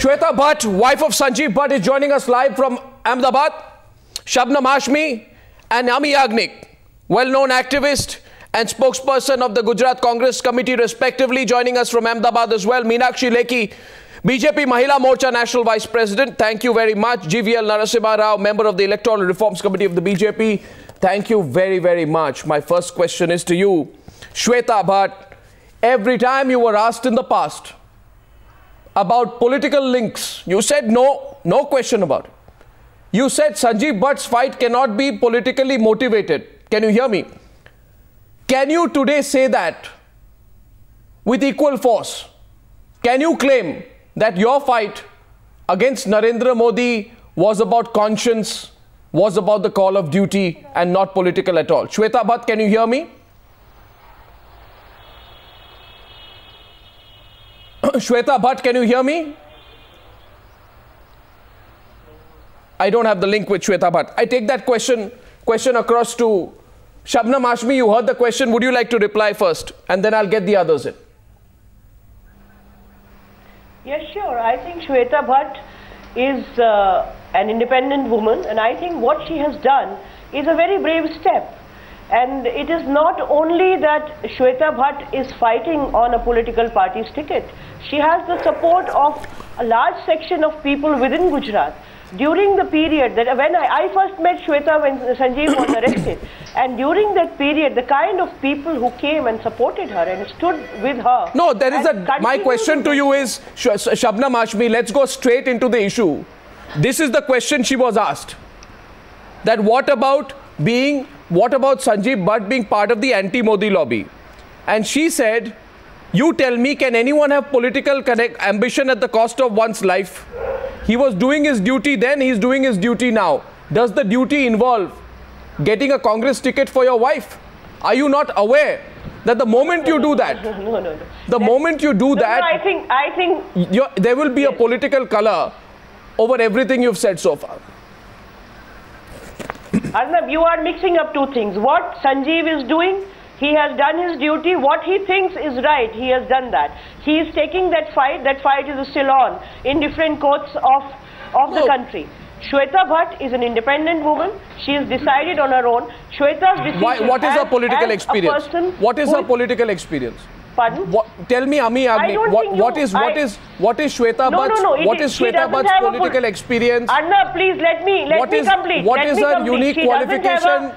Shweta Bhatt, wife of Sanjeev Bhatt, is joining us live from Ahmedabad. Shabnam Hashmi and Ami Yagnik, well-known activist and spokesperson of the Gujarat Congress Committee respectively, joining us from Ahmedabad as well. Meenakshi Lekhi, BJP Mahila Morcha National Vice President, thank you very much. GVL Narasimha Rao, member of the Electoral Reforms Committee of the BJP, thank you very, very much. My first question is to you, Shweta Bhatt. Every time you were asked in the past about political links, you said no question about it. You said Sanjeev Bhatt's fight cannot be politically motivated. Can you hear me? Can you today say that with equal force? Can you claim that your fight against Narendra Modi was about conscience, was about the call of duty and not political at all? Shweta Bhatt, can you hear me? Shweta Bhatt, can you hear me? I don't have the link with Shweta Bhatt. I take that question across to Shabnam Hashmi. You heard the question. Would you like to reply first? And then I'll get the others in. Yes, sure. I think Shweta Bhatt is an independent woman, and I think what she has done is a very brave step. And it is not only that Shweta Bhatt is fighting on a political party's ticket. She has the support of a large section of people within Gujarat. During the period that when I first met Shweta when Sanjeev was arrested, and during that period, the kind of people who came and supported her and stood with her. No, there is my question to you is, Shabnam Hashmi, let's go straight into the issue. This is the question she was asked. That what about Sanjeev Bhatt being part of the anti-Modi lobby? And she said, you tell me, can anyone have political ambition at the cost of one's life? He was doing his duty then, he's doing his duty now. Does the duty involve getting a Congress ticket for your wife? Are you not aware that the moment you do that, the moment you do that, I think there will be a political color over everything you've said so far? Arnab, you are mixing up two things. What Sanjeev is doing, he has done his duty. What he thinks is right, he has done that. He is taking that fight. That fight is still on in different courts of the country. Shweta Bhatt is an independent woman. She has decided on her own. Shweta's decision. What is her political experience? What is her political experience? Pardon? Tell me, Ami Yagnik, what is Shweta Bhatt's political experience? Arnab, please let me complete. What is her unique qualification?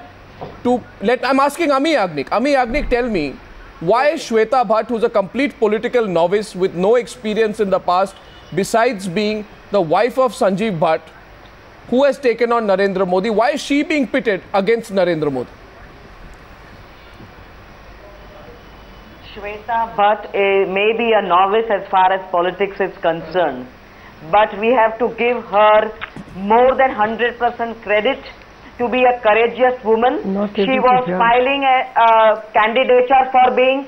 I'm asking Ami Yagnik. Ami Yagnik, tell me, why Shweta Bhatt, who's a complete political novice with no experience in the past, besides being the wife of Sanjeev Bhatt, who has taken on Narendra Modi, why is she being pitted against Narendra Modi? Shweta Bhatt may be a novice as far as politics is concerned, but we have to give her more than 100% credit to be a courageous woman. She was filing a candidature for being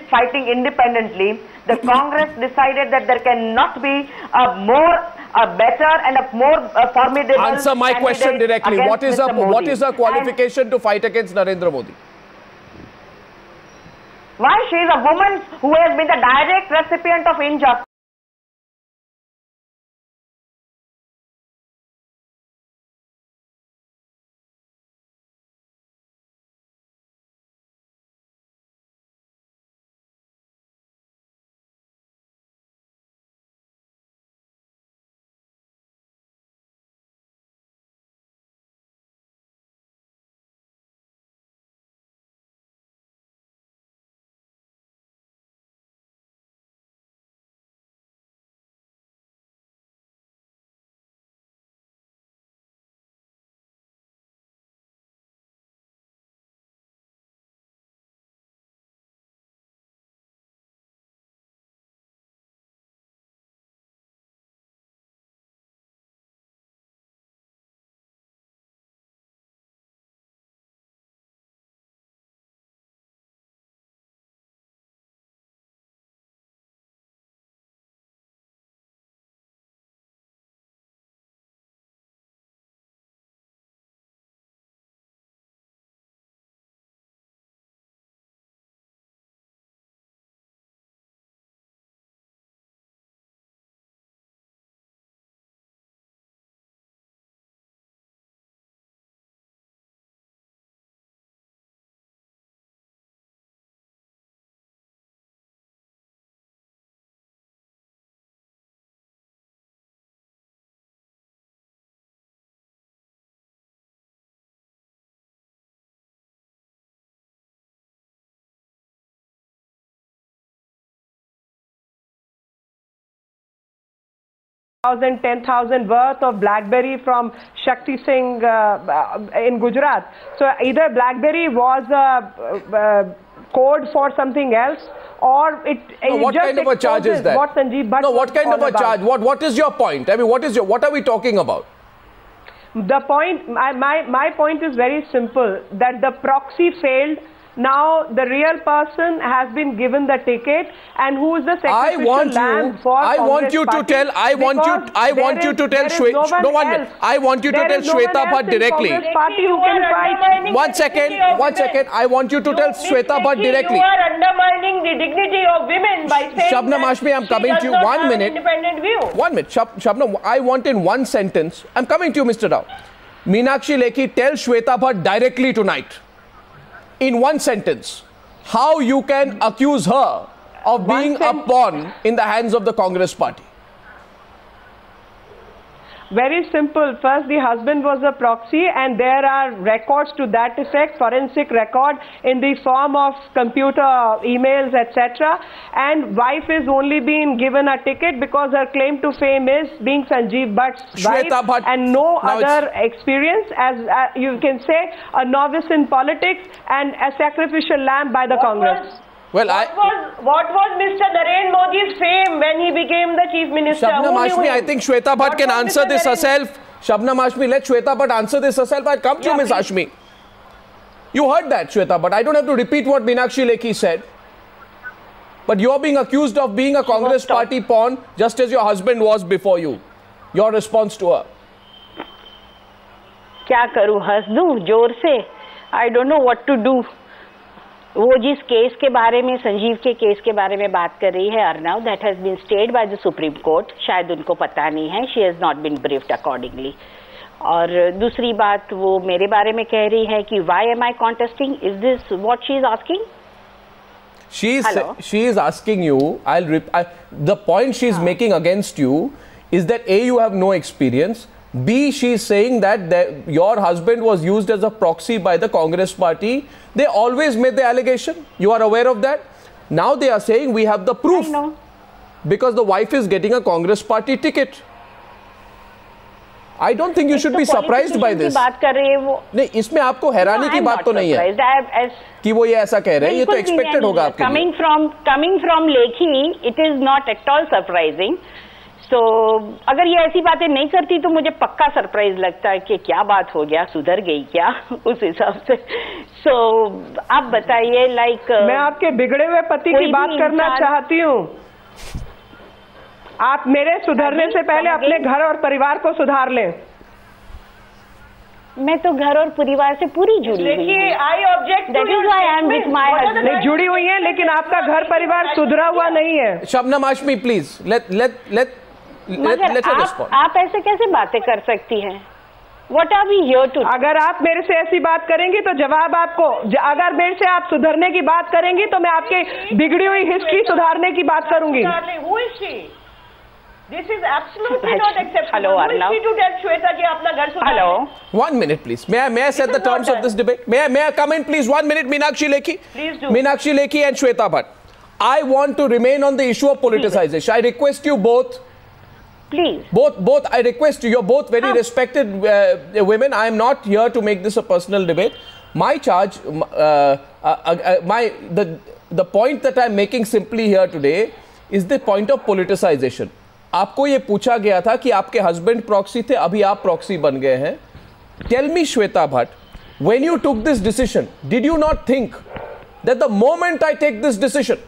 fighting independently. The Congress decided that there cannot be a better and a more formidable. Answer my question directly. What is her qualification to fight against Narendra Modi? Why? She is a woman who has been the direct recipient of injustice. 10,000 worth of BlackBerry from Shakti Singh in Gujarat. So either BlackBerry was a code for something else, or it what just kind of a charge is that? What Sanjeev Bhatt what kind of a charge? What is your point? I mean, what are we talking about? The point, my point is very simple, that the proxy failed. Now the real person has been given the ticket, and who is the sacrificial lamb for Congress party? I want you to tell Shweta Bhatt directly. One second. I want you to tell Shweta Bhatt directly. You are undermining the dignity of women by saying Shabnam Hashmi, I'm coming to you. 1 minute. Independent view. 1 minute. Shabnam, I want in one sentence. I'm coming to you, Mr. Rao. Meenakshi Lekhi, tell Shweta Bhatt directly tonight, in one sentence, how you can accuse her of being a pawn in the hands of the Congress party. Very simple. First, the husband was a proxy, and there are records to that effect, forensic record in the form of computer emails, etc. And wife is only being given a ticket because her claim to fame is being Sanjeev Bhatt's wife, and no other experience, as you can say, a novice in politics and a sacrificial lamb by the Congress. Well, what was Mr. Narendra Modi's fame when he became the chief minister? Shabnam Hashmi, I think Shweta Bhatt can answer this herself. Shabnam Hashmi, let Shweta Bhatt answer this herself. I'll come to you, Ms. Hashmi. You heard that, Shweta Bhatt. I don't have to repeat what Meenakshi Lekhi said. But you're being accused of being a Congress party pawn, just as your husband was before you. Your response to her? क्या करूं, हंस दूं जोर से? I don't know what to do. वो जिस case के बारे में, संजीव के केस के बारे में बात कर रही है Arnav, that has been stayed by the Supreme Court, शायद उनको पता नहीं है, she has not been briefed accordingly. और दूसरी बात वो मेरे बारे में कह रही है कि why am I contesting, is this what she is asking? She is asking you, the point she is making against you is that A, you have no experience, B, she is saying that your husband was used as a proxy by the Congress party. They always made the allegation. You are aware of that? Now they are saying we have the proof. I know. Because the wife is getting a Congress party ticket. I don't think you should be surprised by this. बात कर रही है वो. नहीं, इसमें आपको हैरानी की बात तो नहीं है कि वो ये ऐसा कह रहे हैं. ये तो expected होगा आपके लिए. Coming from Lekhi, it is not at all surprising. So, अगर ये ऐसी बातें नहीं करती तो मुझे पक्का सरप्राइज लगता है कि क्या बात हो गया, सुधर गई क्या उस हिसाब से. So, आप बताइए, लाइक मैं आपके बिगड़े हुए पति की बात करना चाहती हूँ. आप मेरे सुधरने से पहले अपने घर और परिवार को सुधार लें. मैं तो घर और परिवार से पूरी जुड़ी हुई हूँ. I object, that is why I am with my husband. जुड़ी हुई है, लेकिन आपका घर परिवार सुधरा हुआ नहीं है. Shabnam Hashmi, please let her respond. आप ऐसे कैसे बातें कर सकती हैं? What are we here to? अगर आप मेरे से ऐसी बात करेंगी तो जवाब आपको, अगर मेरे से आप सुधरने की बात करेंगी तो मैं आपके बिगड़ी हुई हिस्ट्री सुधारने की बात करूंगी. Who is she? This is absolutely not acceptable. Hello, Arnav. Who is she to tell Shweta कि अपना घर सुधारे? Hello. 1 minute, please. May I set the terms of this debate? May I come in, please? 1 minute, Meenakshi Lekhi. Please do. Meenakshi Lekhi and Shweta Bhatt. I want to remain on the issue of politicization. I request you both. Please. Both. I request you. You're both very respected women. I am not here to make this a personal debate. My charge, the point that I'm making simply here today is the point of politicization. आपको ये पूछा गया था कि आपके husband proxy थे, अभी आप प्रॉक्सी बन गए हैं. Tell me, Shweta Bhatt, when you took this decision, did you not think that the moment I take this decision,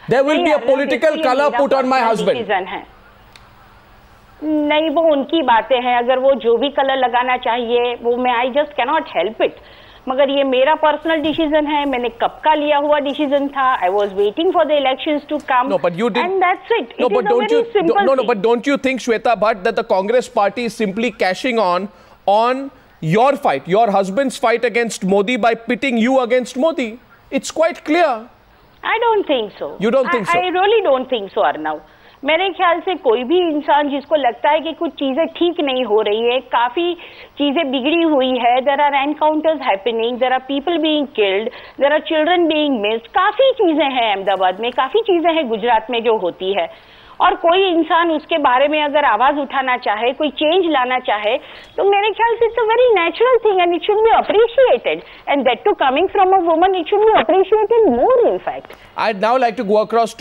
there will be a political color put on my husband? नहीं, वो उनकी बातें हैं. अगर वो जो भी कलर लगाना चाहिए वो मैं, I just cannot help it. मगर ये मेरा पर्सनल डिसीजन है. मैंने कब का लिया हुआ डिसीजन था. I was waiting for the elections to come. No, but you did. And that's it. No, but don't you think, Shweta Bhatt, that the Congress party is simply cashing on your fight, your husband's fight against Modi by pitting you against Modi? It's quite clear. I don't think so. You don't think so? I really don't think so, Arnav. मेरे ख्याल से कोई भी इंसान जिसको लगता है कि कुछ चीजें ठीक नहीं हो रही है, काफी चीजें बिगड़ी हुई है, there are encounters happening, there are people being killed, there are children being missed, काफी चीजें हैं अहमदाबाद में, काफी चीजें हैं गुजरात में जो होती है. और कोई इंसान उसके बारे में अगर आवाज उठाना चाहे, कोई चेंज लाना चाहे, तो मेरे ख्याल से it's a very natural thing and it should be appreciated, and that too coming from a woman, it should be appreciated more in fact. I'd now like to go across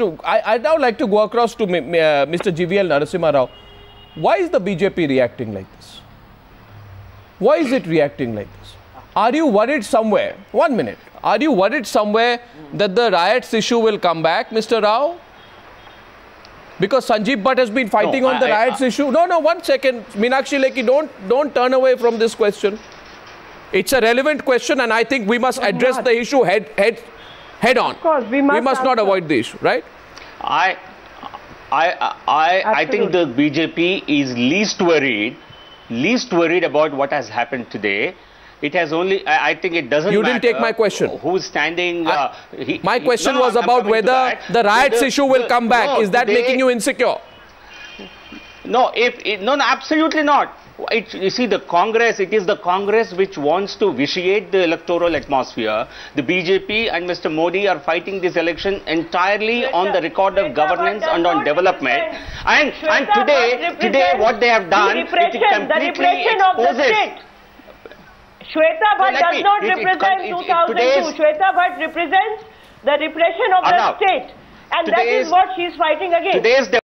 to Mr. GVL Narasimha Rao. Why is the BJP reacting like this? Why is it reacting like this? Are you worried somewhere? 1 minute. Are you worried somewhere that the riots issue will come back, Mr. Rao? Because Sanjeev Bhatt has been fighting on the riots issue. No, 1 second. Meenakshi Lekhi, don't turn away from this question. It's a relevant question, and I think we must address the issue head on. Of course, we must not avoid the issue, right? I think the BJP is least worried about what has happened today. It has only, I think it doesn't matter. You didn't take my question. Who's standing. My question was about whether the riots issue will come back. No, is that making you insecure? No, no, absolutely not. You see, the Congress, it is the Congress which wants to vitiate the electoral atmosphere. The BJP and Mr. Modi are fighting this election entirely on the record of governance and on development. And today what they have done, it completely exposes. Shweta Bhatt does not represent 2002. Shweta Bhatt represents the repression of the state. And that is what she is fighting against.